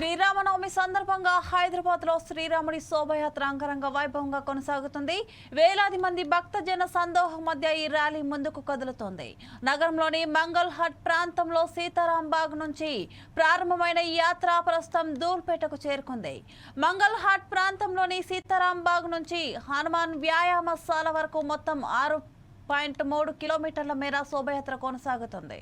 శ్రీరామనవమి సందర్భంగా హైదరాబాద్ లో శ్రీరాముడి శోభయాత్ర అంగరంగ వైభవంగా కొనసాగుతుంది. వేలాది మంది భక్తజన సందోహం మధ్య ఈ ర్యాలీ ముందుకు కదులుతోంది. నగరంలోని మంగళ్ హట్ ప్రాంతంలో సీతారాం బాగ్ నుంచి ప్రారంభమైన ఈ యాత్ర ప్రస్తుతం ధూల్పేటకు చేరుకుంది. మంగళ్ హట్ ప్రాంతంలోని సీతారాం బాగ్ నుంచి హనుమాన్ వ్యాయామశాల వరకు మొత్తం 6.3 కిలోమీటర్ల మేర శోభయాత్ర కొనసాగుతుంది.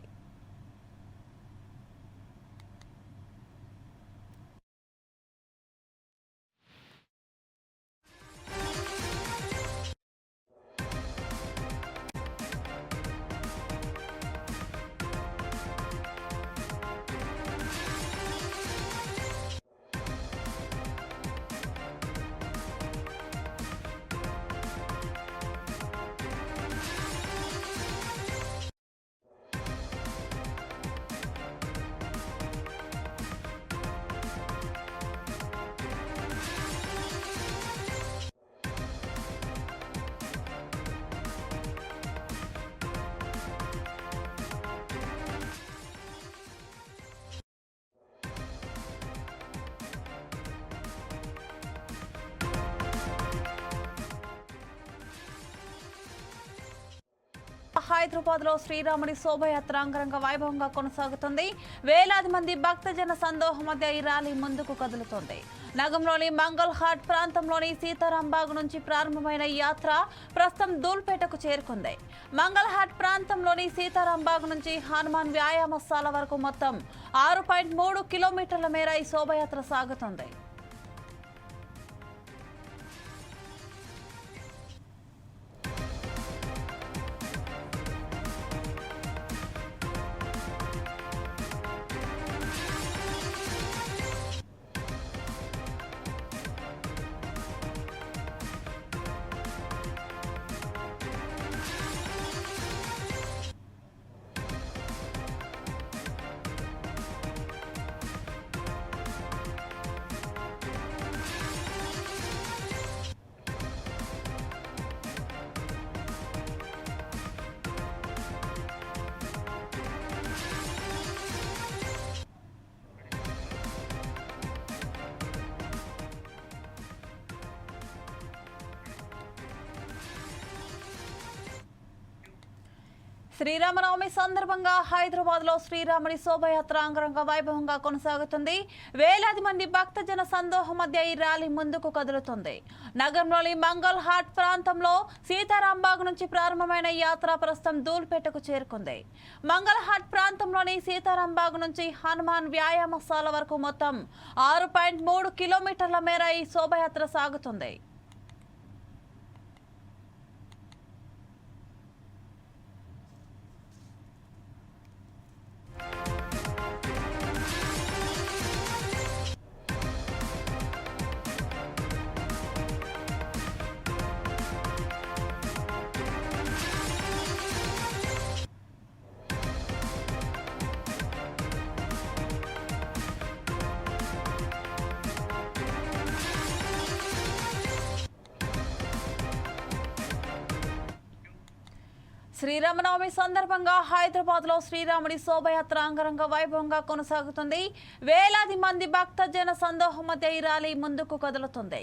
హైదరాబాద్ లో శ్రీరాముడి శోభయాత్ర అంగరంగ వైభవంగా కొనసాగుతుంది. వేలాది మంది భక్తజన సందోహం మధ్య ఈ ర్యాలీ ముందుకు కదులుతోంది. నగరంలోని మంగళ్ హాట్ ప్రాంతంలోని సీతారాం బాగ్ నుంచి ప్రారంభమైన ఈ యాత్ర ప్రస్తుతం ధూల్పేటకు చేరుకుంది. మంగళ్ హాట్ ప్రాంతంలోని సీతారాం బాగ్ నుంచి హనుమాన్ వ్యాయామశాల వరకు మొత్తం 6.3 కిలోమీటర్ల మేర ఈ శోభయాత్ర సాగుతుంది. శ్రీరామనవమి సందర్భంగా హైదరాబాద్ లో శ్రీరాముడి శోభయాత్ర అంగరంగ వైభవంగా కొనసాగుతుంది. వేలాది మంది భక్తజన సందోహం మధ్య ఈ ర్యాలీ ముందుకు కదులుతుంది. నగరంలోని మంగళ్ హాట్ ప్రాంతంలో సీతారాం బాగ్ నుంచి ప్రారంభమైన యాత్ర ప్రస్తుతం ధూల్పేటకు చేరుకుంది. మంగళ్ హాట్ ప్రాంతంలోని సీతారాం బాగ్ నుంచి హనుమాన్ వ్యాయామశాల వరకు మొత్తం 6.3 కిలోమీటర్ల మేర ఈ శోభయాత్ర సాగుతుంది. శ్రీరామనవమి సందర్భంగా హైదరాబాద్ లో శ్రీరాముడి శోభయాత్ర అంగరంగ వైభవంగా కొనసాగుతుంది. వేలాది మంది భక్తజన సందోహం మధ్య ఈ ర్యాలీ ముందుకు కదులుతుంది.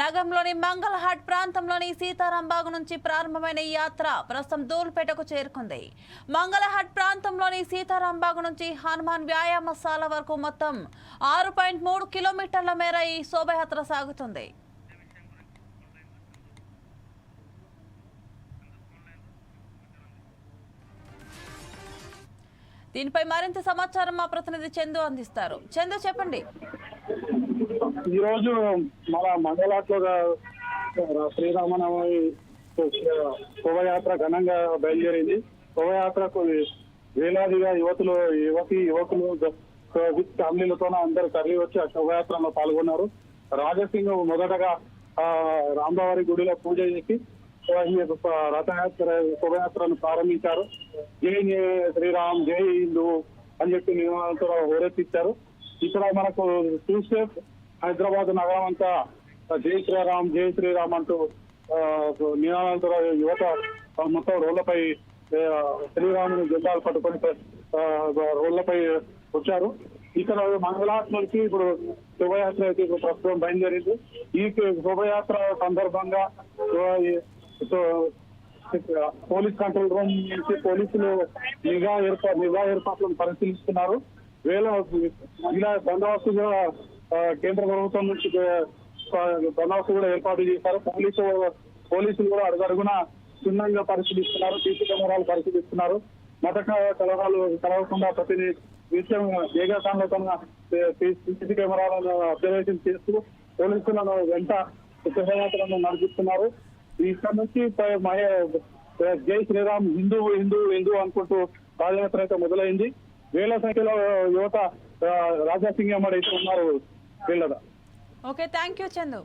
నగరంలోని మంగళ్ హాట్ ప్రాంతంలోని సీతారాం బాగ్ నుంచి ప్రారంభమైన ఈ యాత్ర ప్రస్తుతం ధూల్పేటకు చేరుకుంది. మంగళ్ హాట్ ప్రాంతంలోని సీతారాం బాగ్ నుంచి హనుమాన్ వ్యాయామశాల వరకు మొత్తం 6.3 కిలోమీటర్ల మేర ఈ శోభయాత్ర సాగుతుంది. దీనిపై మరింత సమాచారం మా ప్రతినిధి చందు అందిస్తారు. చందు, చెప్పండి. ఈ రోజు మన మంగళాట్లో శ్రీరామనవమి శోభయాత్ర ఘనంగా బయలుదేరింది. శోభయాత్రకు వేలాదిగా యువకులు ఫ్యామిలీలతో అందరూ తరలి వచ్చి ఆ శోభయాత్రలో పాల్గొన్నారు. రాజసింగ్ మొదటగా రామవారి గుడిలో పూజ చేసి రథయాత్ర శోభయాత్రను ప్రారంభించారు. జై శ్రీరామ్, జై హిందూ అని చెప్పి నినాదాలతో హోరెత్తిచ్చారు. ఇక్కడ మనకు చూస్తే హైదరాబాద్ నగరం అంతా జై శ్రీరామ్ అంటూ నినాదాలతో యువత మొత్తం రోడ్లపై శ్రీరాముని జెండాలు పట్టుకొని రోడ్లపై వచ్చారు. ఇక్కడ మంగళహాట్ నుంచి ఇప్పుడు శోభయాత్ర అయితే ఇప్పుడు ప్రస్తుతం బయలుదేరింది. ఈ శోభయాత్ర సందర్భంగా పోలీస్ కంట్రోల్ రూమ్ నుంచి పోలీసులు నిఘా ఏర్పాట్లను పరిశీలిస్తున్నారు. ఇలా బందోబస్తు కూడా కేంద్ర ప్రభుత్వం నుంచి బందోబస్తు కూడా ఏర్పాటు చేశారు. పోలీసులు కూడా అడుగడుగున క్షుణ్ణంగా పరిశీలిస్తున్నారు, సీసీ కెమెరాలు పరిశీలిస్తున్నారు. మత కలహాలు కలగకుండా ప్రతి విషయం ఏకకాలంలో సీసీ కెమెరాలను అబ్జర్వేషన్ చేస్తూ పోలీసులను వెంట శోభయాత్రను నడిపిస్తున్నారు. ఇక్కడ నుంచి జై శ్రీరామ్ హిందూ హిందూ హిందూ అనుకుంటూ పాదయాత్ర అయితే మొదలైంది. వేల సంఖ్యలో యువత రాజాసింగ్ అయితే ఉన్నారు వీళ్ళ. Okay, thank you Chandu.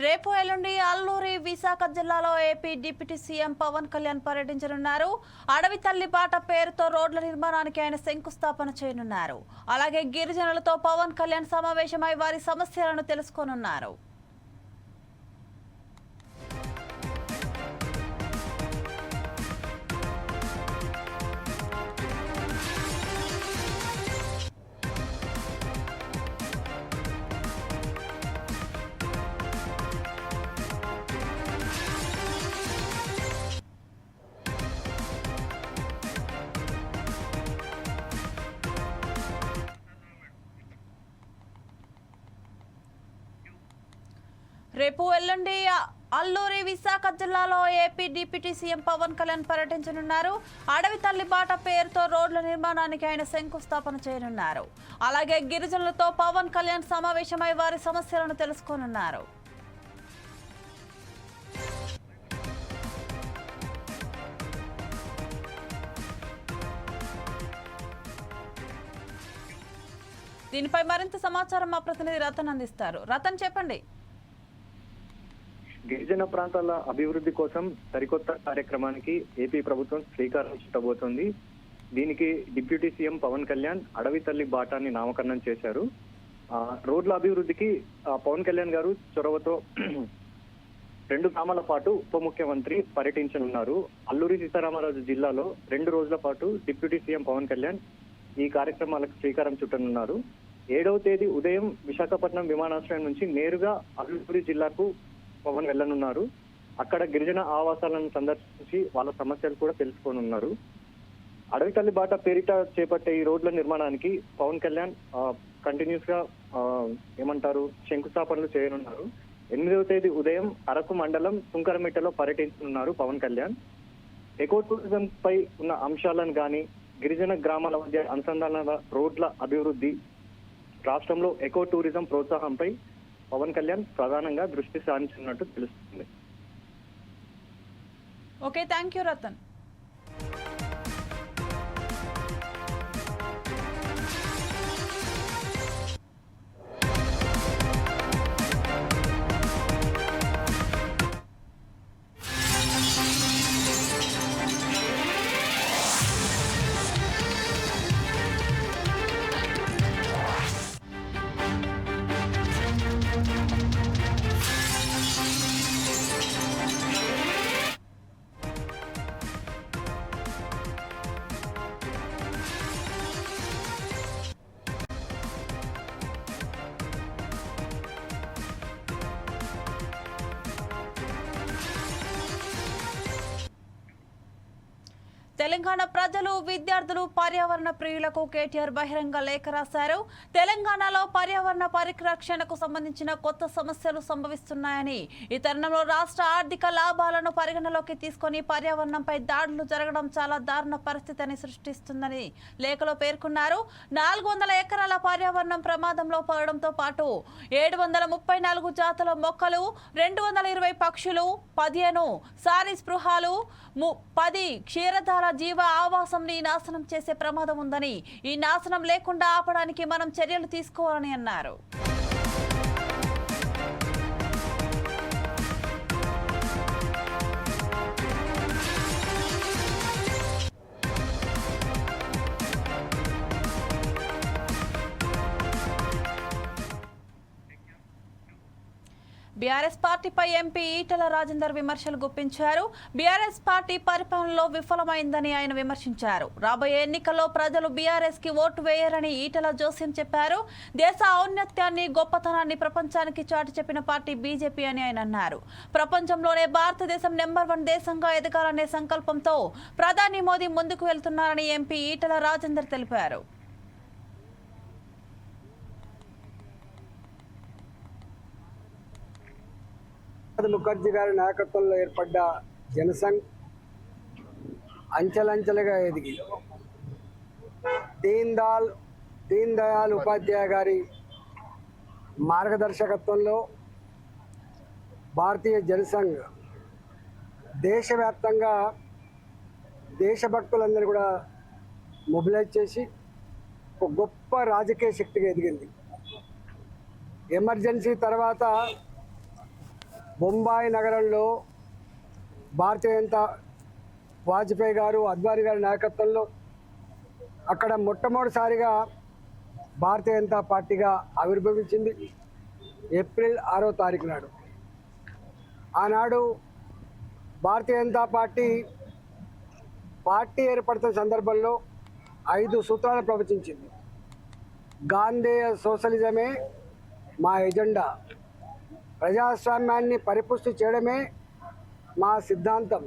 రేపు ఎల్లుండి అల్లూరి విశాఖ జిల్లాలో AP deputy CM Pawan Kalyan పర్యటించనున్నారు. అడవి తల్లి బాట పేరుతో రోడ్ల నిర్మాణానికి ఆయన శంకుస్థాపన చేయనున్నారు. అలాగే గిరిజనులతో పవన్ కళ్యాణ్ సమావేశమై వారి సమస్యలను తెలుసుకోనున్నారు. రేపు ఎల్లుండి అల్లూరి విశాఖ జిల్లాలో AP deputy CM Pawan Kalyan పర్యటించనున్నారు. అడవి తల్లి బాట పేరుతో రోడ్ల నిర్మాణానికి ఆయన శంకుస్థాపన చేయనున్నారు. అలాగే గిరిజనులతో పవన్ కళ్యాణ్ సమావేశమై వారి సమస్యలను తెలుసుకోనున్నారు. దీనిపై మరింత సమాచారం మా ప్రతినిధి రతన్ అందిస్తారు. రతన్, చెప్పండి. గిరిజన ప్రాంతాల అభివృద్ధి కోసం సరికొత్త కార్యక్రమానికి ఏపీ ప్రభుత్వం శ్రీకారం చుట్టబోతోంది. దీనికి డిప్యూటీ సీఎం పవన్ కళ్యాణ్ అడవి తల్లి బాటాన్ని నామకరణం చేశారు. రోడ్ల అభివృద్ధికి పవన్ కళ్యాణ్ గారు చొరవతో 2 గ్రామాల పాటు ఉప ముఖ్యమంత్రి పర్యటించనున్నారు. అల్లూరి సీతారామరాజు జిల్లాలో 2 రోజుల పాటు డిప్యూటీ సీఎం పవన్ కళ్యాణ్ ఈ కార్యక్రమాలకు శ్రీకారం చుట్టనున్నారు. 7వ తేదీ ఉదయం విశాఖపట్నం విమానాశ్రయం నుంచి నేరుగా అల్లూరి జిల్లాకు పవన్ వెళ్లనున్నారు. అక్కడ గిరిజన ఆవాసాలను సందర్శించి వాళ్ళ సమస్యలు కూడా తెలుసుకోనున్నారు. అడవి తల్లి బాట పేరిట చేపట్టే ఈ రోడ్ల నిర్మాణానికి పవన్ కళ్యాణ్ కంటిన్యూస్ గా శంకుస్థాపనలు చేయనున్నారు. 8వ తేదీ ఉదయం అరకు మండలం సుంకరమిట్టలో పర్యటించనున్నారు పవన్ కళ్యాణ్. ఎకో టూరిజం పై ఉన్న అంశాలను గాని, గిరిజన గ్రామాల మధ్య అనుసంధానాల రోడ్ల అభివృద్ధి, రాష్ట్రంలో ఎకో టూరిజం ప్రోత్సాహంపై పవన్ కళ్యాణ్ ప్రధానంగా దృష్టి సారించినట్టు తెలుస్తుంది. Okay, thank you Ratan. Telangana ప్రజలు, విద్యార్థులు, పర్యావరణ ప్రియులకు కేటీఆర్ బహిరంగ లేఖ రాశారు. తెలంగాణలో పర్యావరణ పరిరక్షణకు సంబంధించిన కొత్త సమస్యలు సంభవిస్తున్నాయని, ఈ తరుణంలో రాష్ట్ర ఆర్థిక లాభాలను పరిగణలోకి తీసుకొని పర్యావరణంపై దాడులు జరగడం చాలా దారుణ పరిస్థితిని సృష్టిస్తుందని లేఖలో పేర్కొన్నారు. 400 ఎకరాల పర్యావరణం ప్రమాదంలో పడడంతో పాటు 734 జాతుల మొక్కలు, 220 పక్షులు, 15 సారీసృహాలు, 10 క్షీరధార జీవ ఆవాసంని నాశనం చేసే ప్రమాదం ఉందని, ఈ నాశనం లేకుండా ఆపడానికి మనం చర్యలు తీసుకోవాలని అన్నారు. బీఆర్ఎస్ పార్టీపై ఎంపీ ఈటెల రాజేందర్ విమర్శలు గుప్పించారు. బీఆర్ఎస్ పార్టీ పరిపాలనలో విఫలమైందని ఆయన విమర్శించారు. రాబోయే ఎన్నికల్లో ప్రజలు బీఆర్ఎస్ కి ఓటు వేయరని ఈటెల జోస్యం చెప్పారు. దేశ ఔన్నత్యాన్ని, గొప్పతనాన్ని ప్రపంచానికి చాటి చెప్పిన పార్టీ బీజేపీ అని ఆయన అన్నారు. ప్రపంచంలోనే భారతదేశం నెంబర్ 1 దేశంగా ఎదగాలనే సంకల్పంతో ప్రధాని మోదీ ముందుకు వెళ్తున్నారని ఎంపీ ఈటెల రాజేందర్ తెలిపారు. ముఖర్జీ గారి నాయకత్వంలో ఏర్పడ్డ జనసంఘ్ అంచెలంచెలుగా ఎదిగి దీన్ దయాళ్ ఉపాధ్యాయ గారి మార్గదర్శకత్వంలో భారతీయ జనసంఘ్ దేశవ్యాప్తంగా దేశభక్తులందరూ కూడా మొబిలైజ్ చేసి ఒక గొప్ప రాజకీయ శక్తిగా ఎదిగింది. ఎమర్జెన్సీ తర్వాత బొంబాయి నగరంలో భారతీయ జనతా వాజ్పేయి గారు, అద్వానీ గారి నాయకత్వంలో అక్కడ మొట్టమొదటిసారిగా భారతీయ జనతా పార్టీగా ఆవిర్భవించింది. ఏప్రిల్ 6వ తారీఖు నాడు. ఆనాడు భారతీయ జనతా పార్టీ ఏర్పడుతున్న సందర్భంలో 5 సూత్రాలు ప్రవచించింది. గాంధేయ సోషలిజమే మా ఎజెండా, ప్రజాస్వామ్యాన్ని పరిపుష్టి చేయడమే మా సిద్ధాంతం,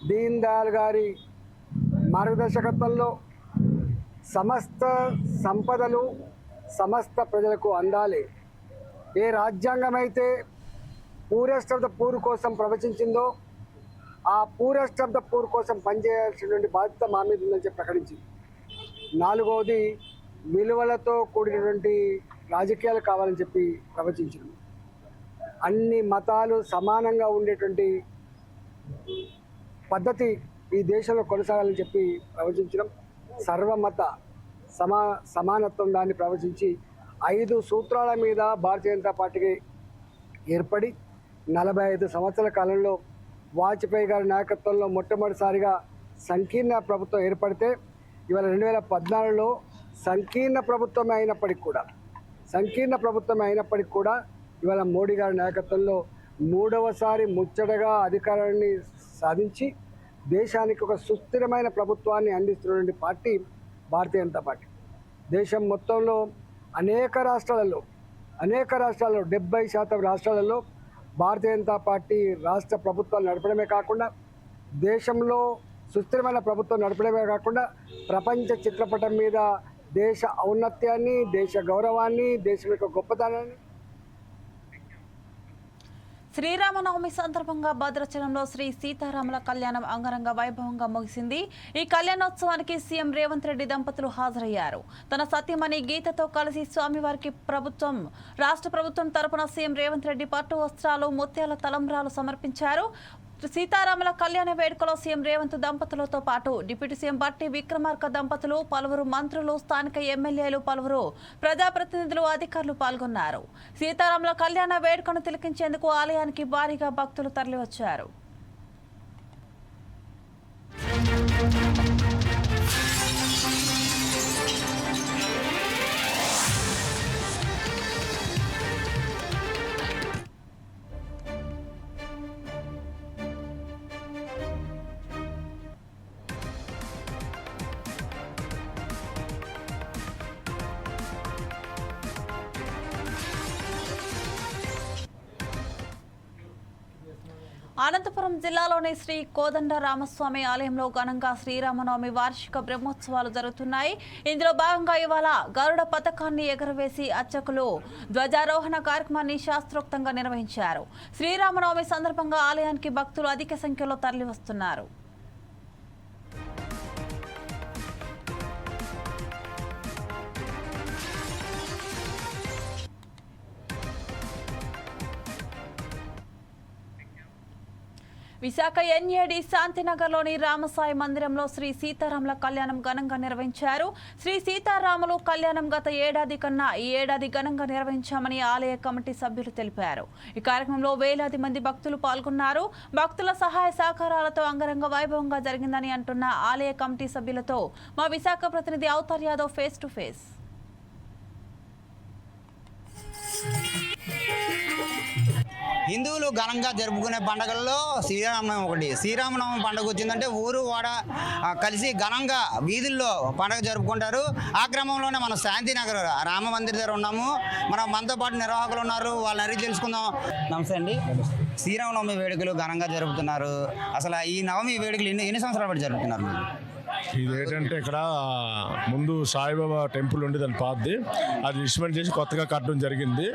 దీన్ దయాళ్ గారి మార్గదర్శకత్వంలో సమస్త సంపదలు సమస్త ప్రజలకు అందాలి. ఏ రాజ్యాంగం అయితే పూరెస్ట్ ఆఫ్ ద పూర్ కోసం ప్రవచించిందో ఆ పూరెస్ట్ ఆఫ్ ద పూర్ కోసం పనిచేయాల్సినటువంటి బాధ్యత మా మీద ఉందని చెప్పి ప్రకటించింది. 4వది విలువలతో కూడినటువంటి రాజకీయాలు కావాలని చెప్పి ప్రవచించింది. అన్ని మతాలు సమానంగా ఉండేటువంటి పద్ధతి ఈ దేశంలో కొనసాగాలని చెప్పి ప్రవచించడం, సర్వమత సమానత్వం దాన్ని ప్రవచించి 5 సూత్రాల మీద భారతీయ జనతా పార్టీకి ఏర్పడి 45 సంవత్సరాల కాలంలో వాజ్పేయి గారి నాయకత్వంలో మొట్టమొదటిసారిగా సంకీర్ణ ప్రభుత్వం ఏర్పడితే, ఇవాళ 2014లో సంకీర్ణ ప్రభుత్వమే అయినప్పటికీ కూడా ఇవాళ మోడీ గారి నాయకత్వంలో 3వసారి ముచ్చటగా అధికారాన్ని సాధించి దేశానికి ఒక సుస్థిరమైన ప్రభుత్వాన్ని అందిస్తున్నటువంటి పార్టీ భారతీయ జనతా పార్టీ. దేశం మొత్తంలో అనేక రాష్ట్రాలలో 70% రాష్ట్రాలలో భారతీయ జనతా పార్టీ రాష్ట్ర ప్రభుత్వాలు నడపడమే కాకుండా, దేశంలో సుస్థిరమైన ప్రభుత్వం నడపడమే కాకుండా, ప్రపంచ చిత్రపటం మీద దేశ ఔన్నత్యాన్ని, దేశ గౌరవాన్ని, దేశం యొక్క గొప్పతనాన్ని. శ్రీరామనవమి సందర్భంగా భద్రాచలంలో శ్రీ సీతారాముల కళ్యాణం అంగరంగ వైభవంగా ముగిసింది. ఈ కళ్యాణోత్సవానికి సీఎం రేవంత్ రెడ్డి దంపతులు హాజరయ్యారు. తన సతీమణి గీతతో కలిసి స్వామివారికి రాష్ట్ర ప్రభుత్వం తరపున సీఎం రేవంత్ రెడ్డి పట్టు వస్త్రాలు, ముత్యాల తలంబ్రాలు సమర్పించారు. సీతారాముల కళ్యాణ వేడుకలో సీఎం రేవంత్ దంపతులతో పాటు డిప్యూటీ సీఎం బట్టి విక్రమార్క దంపతులు, పలువురు మంత్రులు, స్థానిక ఎమ్మెల్యేలు, పలువురు ప్రజాప్రతినిధులు, అధికారులు పాల్గొన్నారు. సీతారాముల కళ్యాణ వేడుకను తిలకించేందుకు ఆలయానికి భారీగా భక్తులు తరలివచ్చారు. అనంతపురం జిల్లాలోని శ్రీ కోదండ రామస్వామి ఆలయంలో ఘనంగా శ్రీరామనవమి వార్షిక బ్రహ్మోత్సవాలు జరుగుతున్నాయి. ఇందులో భాగంగా ఇవాళ గరుడ పతాకాన్ని ఎగురవేసి అర్చకులు ధ్వజారోహణ కార్యక్రమాన్ని శాస్త్రోక్తంగా నిర్వహించారు. శ్రీరామనవమి సందర్భంగా ఆలయానికి భక్తులు అధిక సంఖ్యలో తరలివస్తున్నారు. విశాఖ ఎన్ఏడి శాంతినగర్లోని రామసాయి మందిరంలో శ్రీ సీతారాముల కళ్యాణం ఘనంగా నిర్వహించారు. శ్రీ సీతారాములు కళ్యాణం గత ఏడాది కన్నా ఈ ఏడాది ఘనంగా నిర్వహించామని ఆలయ కమిటీ సభ్యులు తెలిపారు. ఈ కార్యక్రమంలో వేలాది మంది భక్తులు పాల్గొన్నారు. భక్తుల సహాయ సహకారాలతో అంగరంగ వైభవంగా జరిగిందని అంటున్న ఆలయ కమిటీ సభ్యులతో మా విశాఖ ప్రతినిధి Avatar Yadav face to face. హిందువులు ఘనంగా జరుపుకునే పండుగల్లో శ్రీరామనవమి ఒకటి. శ్రీరామనవమి పండుగ వచ్చిందంటే ఊరు వాడ కలిసి ఘనంగా వీధుల్లో పండుగ జరుపుకుంటారు. ఆ క్రమంలోనే మనం శాంతినగర్ రామ మందిర్ దగ్గర ఉన్నాము. మనతో పాటు నిర్వాహకులు ఉన్నారు, వాళ్ళని అడిగి తెలుసుకుందాం. నమస్తే అండి. శ్రీరామనవమి వేడుకలు ఘనంగా జరుపుతున్నారు. అసలు ఈ నవమి వేడుకలు ఎన్ని సంవత్సరాల పాటు జరుపుతున్నారు మీరు? ఇదేంటంటే ఇక్కడ ముందు సాయిబాబా టెంపుల్ ఉండి దాని పాతది, అది డిస్మెంట్ చేసి కొత్తగా కట్టడం జరిగింది.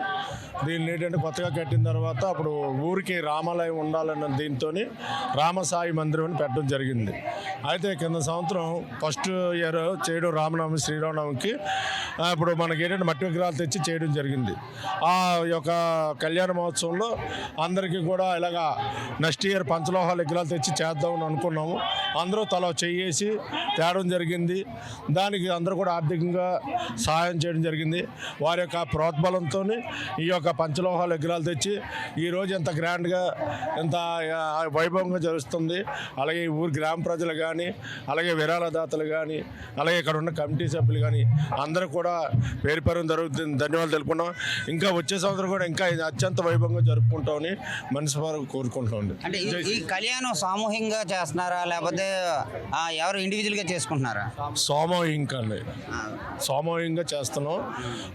దీన్ని ఏంటంటే కొత్తగా కట్టిన తర్వాత అప్పుడు ఊరికి రామాలయం ఉండాలన్న దీంతో రామసాయి మందిరం అని పెట్టడం జరిగింది. అయితే కింద సంవత్సరం ఫస్ట్ ఇయర్ చేయడం రామనవమి శ్రీరామనవమికి ఇప్పుడు మనకి ఏంటంటే మట్టి విగ్రహాలు తెచ్చి చేయడం జరిగింది. ఆ యొక్క కళ్యాణ మహోత్సవంలో అందరికీ కూడా ఇలాగా నెక్స్ట్ ఇయర్ పంచలోహాల విగ్రహాలు తెచ్చి చేద్దామని అనుకున్నాము. అందరూ తల చేసి తేడం జరిగింది. దానికి అందరూ కూడా ఆర్థికంగా సహాయం చేయడం జరిగింది. వారి యొక్క ప్రోద్బలంతో ఈ యొక్క పంచలోహాల విగ్రహాలు తెచ్చి ఈరోజు ఎంత గ్రాండ్గా ఎంత వైభవంగా జరుగుతుంది. అలాగే ఈ ఊరు గ్రామ ప్రజలు కానీ, అలాగే విరాళదాతలు కానీ, అలాగే ఇక్కడ ఉన్న కమిటీ సభ్యులు కానీ అందరూ కూడా పేరు పేరున జరుగుతుంది. ధన్యవాదాలు తెలుపుకున్నాం. ఇంకా వచ్చే సంవత్సరం కూడా ఇంకా అత్యంత వైభవంగా జరుపుకుంటామని మనస్ఫూర్తిగా కోరుకుంటామండి. అంటే ఈ కళ్యాణం సామూహికంగా చేస్తున్నారా లేకపోతే ఎవరు ఇండివిజువల్గా చేసుకుంటున్నారా? సామూహికంగా చేస్తున్నాం.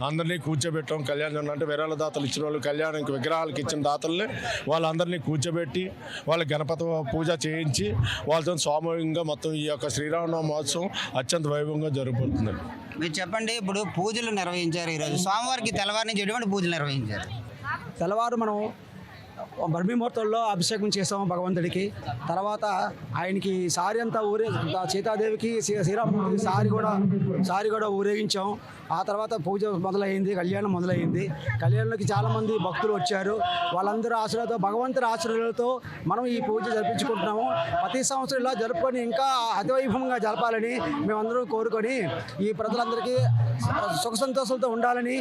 అందరినీ కూర్చోబెట్టాం. కళ్యాణం అంటే విరాళదాతలు ఇచ్చిన వాళ్ళు, కళ్యాణానికి విగ్రహాలకు ఇచ్చిన దాతల్ని వాళ్ళందరినీ కూర్చోబెట్టి వాళ్ళ గణపతి పూజ చేయించి వాళ్ళతో సామూహికంగా మొత్తం ఈ యొక్క శ్రీరామనవమి మహోత్సవం అత్యంత వైభవంగా జరుగుతుందండి. మీరు చెప్పండి, ఇప్పుడు పూజలు నిర్వహించారు. ఈరోజు స్వామివారికి తెల్లవారి నుంచి ఎటువంటి పూజలు నిర్వహించారు? తెల్లవారు మనం బ్రహ్మముహూర్తంలో అభిషేకం చేసాము భగవంతుడికి. తర్వాత ఆయనకి సారి అంతా సీతాదేవికి శ్రీరాముడికి సారి కూడా ఊరేగించాం. ఆ తర్వాత పూజ మొదలైంది, కళ్యాణం మొదలైంది. కళ్యాణంలోకి చాలామంది భక్తులు వచ్చారు. వాళ్ళందరూ ఆశీర్వాదంతో, భగవంతుడి ఆశీర్వాదాలతో మనం ఈ పూజ జరిపించుకుంటున్నాము. ప్రతి సంవత్సరం ఇలా జరుపుకొని ఇంకా అతివైభవంగా జరపాలని మేమందరం కోరుకొని ఈ ప్రజలందరికీ సుఖ సంతోషాలతో ఉండాలని,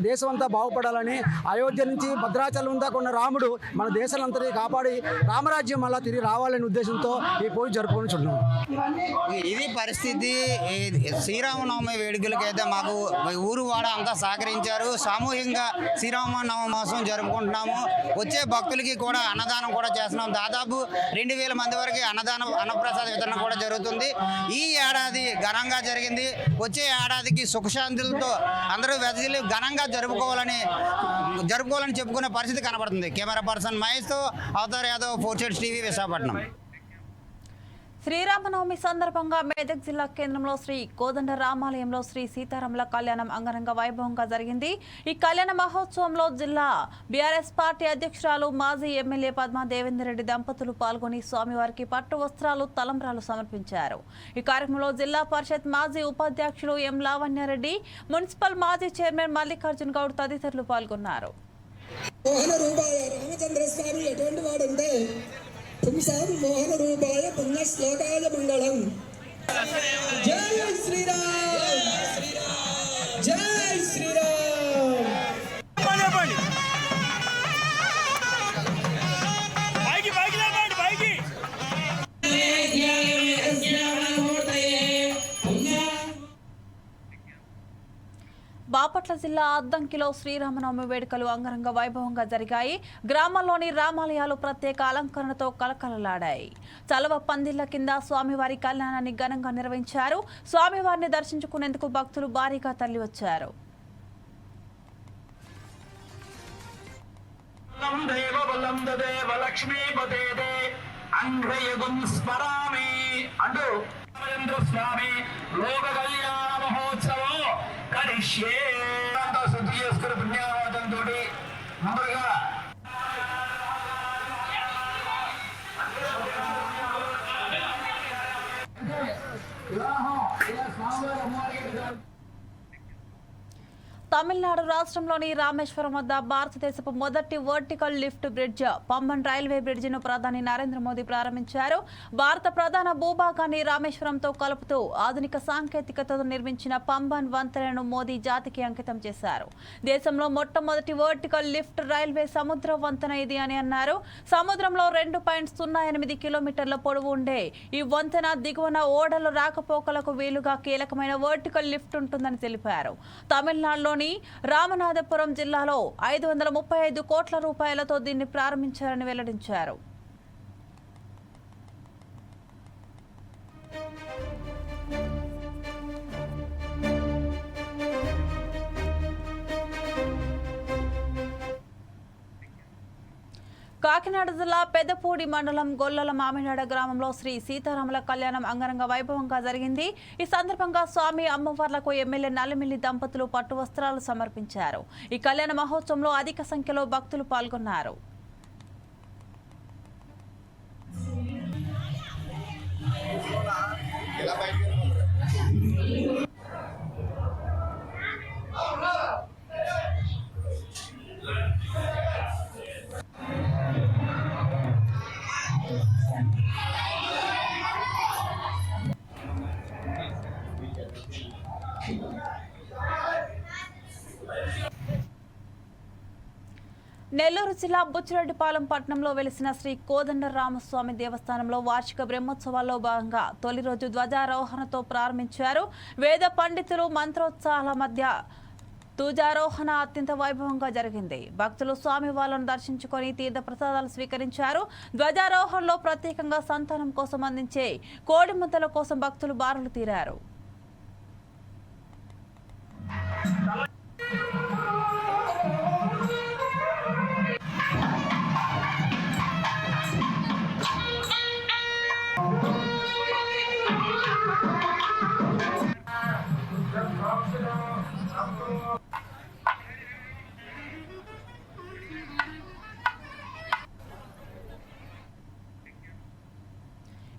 దేశం అంతా బాగుపడాలని, అయోధ్య నుంచి భద్రాచలం దాకా ఉన్న రాముడు మన దేశాలందరినీ కాపాడి రామరాజ్యం మళ్ళా తిరిగి రావాలనే ఉద్దేశంతో ఈ పూజ జరుపుకొని చున్నాము. ఇది పరిస్థితి. శ్రీరామనవమి వేడుకలకైతే మాకు ఊరు వాడ అంతా సహకరించారు. సామూహికంగా శ్రీరామనవమి మహోత్సవం జరుపుకుంటున్నాము. వచ్చే భక్తులకి కూడా అన్నదానం కూడా చేస్తున్నాం. దాదాపు 2000 మంది వరకు అన్నప్రసాద వితరణ కూడా జరుగుతుంది. ఈ ఏడాది ఘనంగా జరిగింది. వచ్చే ఏడాదికి సుఖశాంతులతో అందరూ వెదజల్లి ఘనంగా జరుపుకోవాలని చెప్పుకునే పరిస్థితి కనబడుతుంది. కెమెరా పర్సన్ మహేష్తో అవతార్ యాదవ్, 4 Shades TV, విశాఖపట్నం. శ్రీరామనవమి సందర్భంగా మెదక్ జిల్లా కేంద్రంలో శ్రీ కోదండ రామాలయంలో శ్రీ సీతారాముల కళ్యాణం అంగరంగ వైభవంగా జరిగింది. ఈ కళ్యాణ మహోత్సవంలో జిల్లా బీఆర్ఎస్ పార్టీ అధ్యక్షురాలు, మాజీ ఎమ్మెల్యే పద్మా దేవేందర్ రెడ్డి దంపతులు పాల్గొని స్వామివారికి పట్టు వస్త్రాలు, తలంబ్రాలు సమర్పించారు. ఈ కార్యక్రమంలో జిల్లా పరిషత్ మాజీ ఉపాధ్యక్షులు ఎం లావణ్యారెడ్డి, మున్సిపల్ మాజీ చైర్మన్ మల్లికార్జున్ గౌడ్ తదితరులు పాల్గొన్నారు. మోహన రూపాయ రామచంద్ర స్వామి ఎటువంటి వాడంటే పుంసాం మోహన రూపాయ పుణ్య శ్లోకాయ మంగళం. జై శ్రీరామ్, జై శ్రీరామ్. బాపట్ల జిల్లా అద్దంకిలో శ్రీరామనవమి వేడుకలు అంగరంగ వైభవంగా జరిగాయి. గ్రామాల్లోని రామాలయాలు ప్రత్యేక అలంకరణతో కలకలలాడాయి. చలవ పందిళ్ల కింద స్వామివారి కళ్యాణాన్ని ఘనంగా నిర్వహించారు. స్వామివారిని దర్శించుకునేందుకు భక్తులు భారీగా తరలివచ్చారు. దేవబలం దేవ లక్ష్మీపదే అంగ్రయగుం స్మరామి అంటూ రామచంద్ర స్వామి లోక కళ్యాణ మహోత్సవం కరిష్యే శుద్ధి చేసుకుని పుణ్యావాదంతో ముందుగా తమిళనాడు రాష్ట్రంలోని రామేశ్వరం వద్ద భారతదేశపు మొదటి vertical lift bridge Pamban railway బ్రిడ్జిను ప్రధాని నరేంద్ర మోదీ ప్రారంభించారు. భారత ప్రధాన భూభాగాన్ని రామేశ్వరంతో కలుపుతూ ఆధునిక సాంకేతికతతో నిర్మించిన పంబన్ వంతెనను మోదీ జాతికి అంకితం చేశారు. దేశంలో మొట్టమొదటి వర్టికల్ లిఫ్ట్ రైల్వే సముద్ర వంతెన ఇది అని అన్నారు. సముద్రంలో 2.08 కిలోమీటర్ల పొడవు ఉండే ఈ వంతెన దిగువన ఓడలు రాకపోకలకు వీలుగా కీలకమైన వర్టికల్ లిఫ్ట్ ఉంటుందని తెలిపారు. తమిళనాడులోని రామనాథపురం జిల్లాలో 535 కోట్ల రూపాయలతో దీన్ని ప్రారంభించారని వెల్లడించారు. కాకినాడ జిల్లా పెద్దపూడి మండలం గొల్లల మామినాడ గ్రామంలో శ్రీ సీతారాముల కళ్యాణం అంగరంగ వైభవంగా జరిగింది. ఈ సందర్భంగా స్వామి అమ్మవార్లకు ఎమ్మెల్యే నల్లమిల్లి దంపతులు పట్టు వస్త్రాలు సమర్పించారు. ఈ కళ్యాణ మహోత్సవంలో అధిక సంఖ్యలో భక్తులు పాల్గొన్నారు. నెల్లూరు జిల్లా బుచ్చిరెడ్డిపాలెం పట్టణంలో వెలిసిన శ్రీ కోదండరామస్వామి దేవస్థానంలో వార్షిక బ్రహ్మోత్సవాల్లో భాగంగా తొలి రోజు ధ్వజారోహణతో ప్రారంభించారు. వేద పండితులు మంత్రోత్సాహాల మధ్య ధ్వజారోహణ అత్యంత వైభవంగా జరిగింది. భక్తులు స్వామివార్లను దర్శించుకొని తీర్థ ప్రసాదాలు స్వీకరించారు. ధ్వజారోహణలో ప్రత్యేకంగా సంతానం కోసం అందించే కోడి ముద్దల కోసం భక్తులు బారులు తీరారు.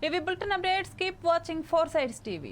ఇవి bulletin updates. Keep watching 4 Sides TV.